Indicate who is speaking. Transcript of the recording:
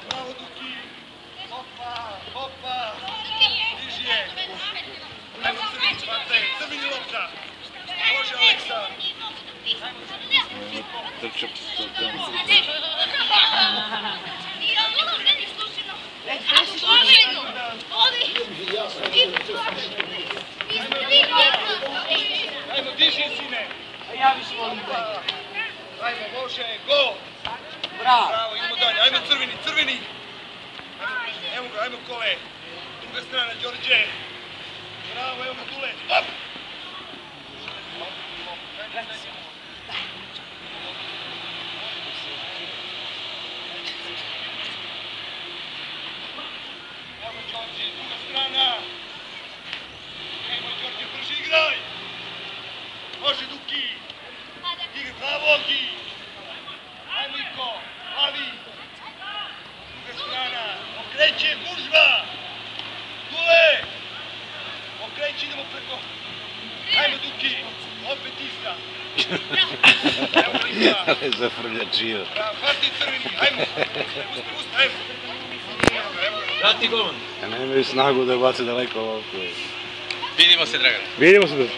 Speaker 1: Bravo Duki! Opa, opa! Diži je! Ajmo crveni, Matej, crveni lopta! Može Aleksa!
Speaker 2: Trče po tome.
Speaker 1: Ajmo, diži sine!
Speaker 3: Ja više volim da.
Speaker 1: Ajmo, može, go! Bravo, idemo dalje, ajmo crveni, crveni! Evo ga, ajmo kole! Druga strana, Đorđe! Bravo, evo ga Dule! Hop! Evo Đorđe, druga strana! Evo Đorđe, brže igraj! Može Duki! Igri, bravo Olgi! Ajmo Iko, Ali! Druga strana, okreće, gužva! Dule! Okreći, idemo preko! Ajmo Duki, opet ista! Evo Nika!
Speaker 2: Ale zafrljačio.
Speaker 1: Bravo, hvati crveni, ajmo! Usta, ajmo!
Speaker 4: Vrati golman.
Speaker 2: Ja nemaju snagu da bace daleko ovako.
Speaker 4: Vidimo se, Dragan.
Speaker 2: Vidimo se.